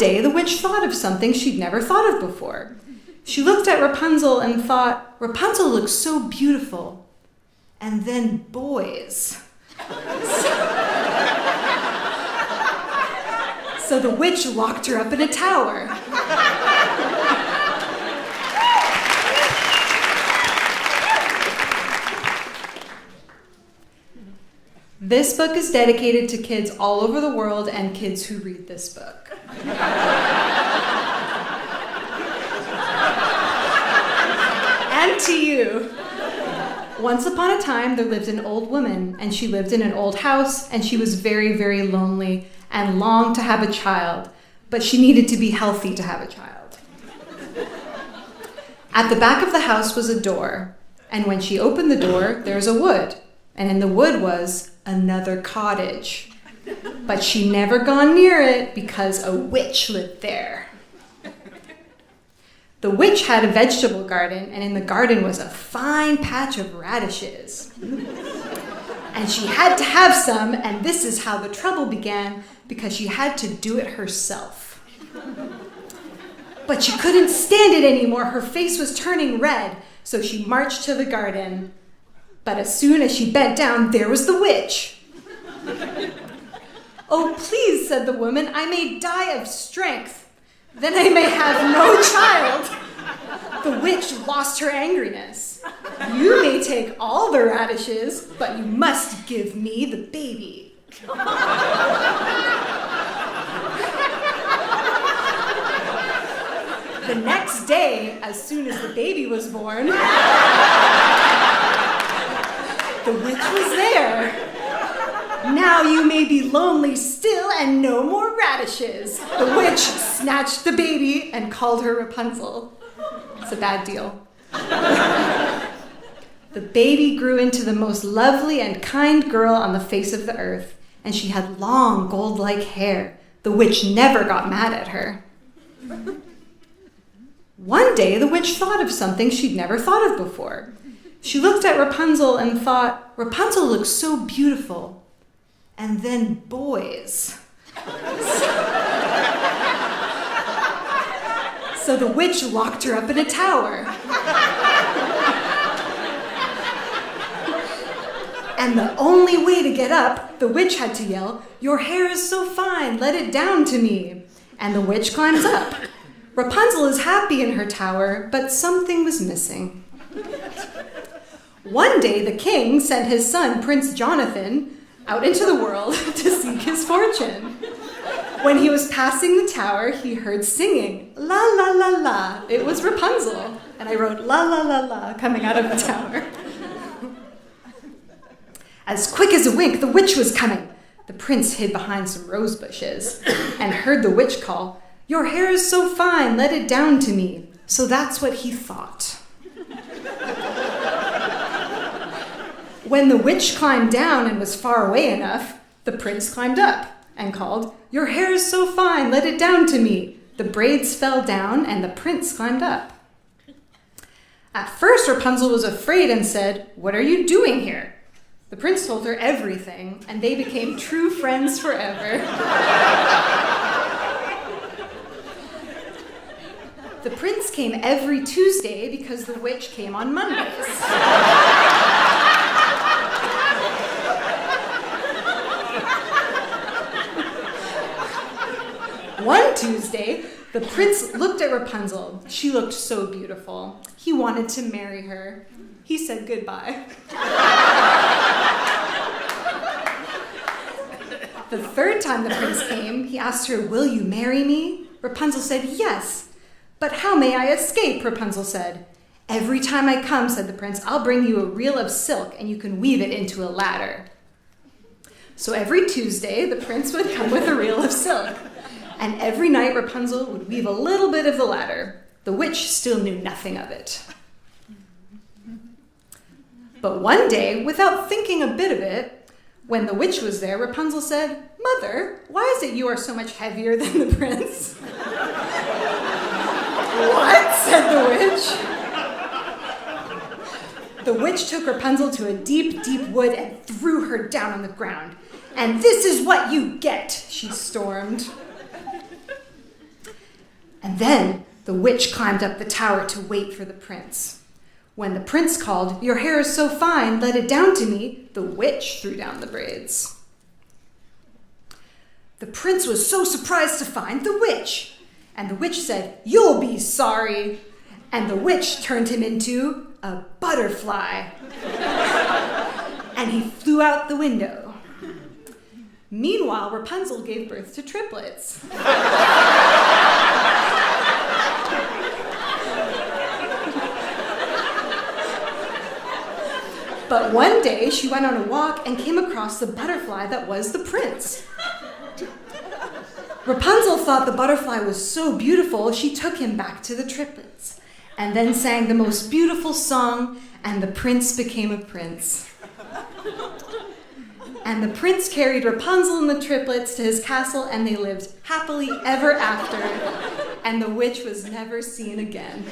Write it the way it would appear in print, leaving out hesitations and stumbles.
day, the witch thought of something she'd never thought of before. She looked at Rapunzel and thought, Rapunzel looks so beautiful. And then boys. So the witch locked her up in a tower. This book is dedicated to kids all over the world and kids who read this book. And to you. Once upon a time, there lived an old woman, and she lived in an old house, and she was very, very lonely and longed to have a child, but she needed to be healthy to have a child. At the back of the house was a door, and when she opened the door, there was a wood, and in the wood was another cottage. But she never gone near it because a witch lived there. The witch had a vegetable garden, and in the garden was a fine patch of radishes. And she had to have some, and this is how the trouble began, because she had to do it herself. But she couldn't stand it anymore. Her face was turning red, so she marched to the garden. But as soon as she bent down, there was the witch. "Oh, please," said the woman, "I may die of strength. Then I may have no child." The witch lost her angriness. "You may take all the radishes, but you must give me the baby." The next day, as soon as the baby was born, the witch was there. "Now you may be lonely still and no more radishes." The witch snatched the baby and called her Repunzel. It's a bad deal. The baby grew into the most lovely and kind girl on the face of the earth, and she had long gold-like hair. The witch never got mad at her. One day, the witch thought of something she'd never thought of before. She looked at Repunzel and thought, Rapunzel looks so beautiful. And then boys. So the witch locked her up in a tower. And the only way to get up, the witch had to yell, "Your hair is so fine, let it down to me." And the witch climbs up. Rapunzel is happy in her tower, but something was missing. One day, the king sent his son, Prince Jonathan, out into the world to seek his fortune. When he was passing the tower, he heard singing, "La la la la." It was Repunzel, and I wrote "la la la la" coming out of the tower. As quick as a wink, the witch was coming. The prince hid behind some rose bushes and heard the witch call, "Your hair is so fine, let it down to me." So that's what he thought. When the witch climbed down and was far away enough, the prince climbed up and called, "Your hair is so fine, let it down to me." The braids fell down and the prince climbed up. At first, Rapunzel was afraid and said, "What are you doing here?" The prince told her everything, and they became true friends forever. The prince came every Tuesday because the witch came on Mondays. One Tuesday, the prince looked at Rapunzel. She looked so beautiful. He wanted to marry her. He said goodbye. The third time the prince came, he asked her, "Will you marry me?" Rapunzel said, "Yes." "But how may I escape?" Rapunzel said. "Every time I come," said the prince, "I'll bring you a reel of silk and you can weave it into a ladder." So every Tuesday, the prince would come with a reel of silk. And every night, Rapunzel would weave a little bit of the ladder. The witch still knew nothing of it. But one day, without thinking a bit of it, when the witch was there, Rapunzel said, "Mother, why is it you are so much heavier than the prince?" "What?" said the witch. The witch took Rapunzel to a deep, deep wood and threw her down on the ground. "And this is what you get," she stormed. And then the witch climbed up the tower to wait for the prince. When the prince called, "Your hair is so fine, let it down to me," the witch threw down the braids. The prince was so surprised to find the witch. And the witch said, "You'll be sorry." And the witch turned him into a butterfly. And he flew out the window. Meanwhile, Rapunzel gave birth to triplets. But one day she went on a walk and came across the butterfly that was the prince. Repunzel thought the butterfly was so beautiful, she took him back to the triplets and then sang the most beautiful song, and the prince became a prince. And the prince carried Rapunzel and the triplets to his castle, and they lived happily ever after, and the witch was never seen again.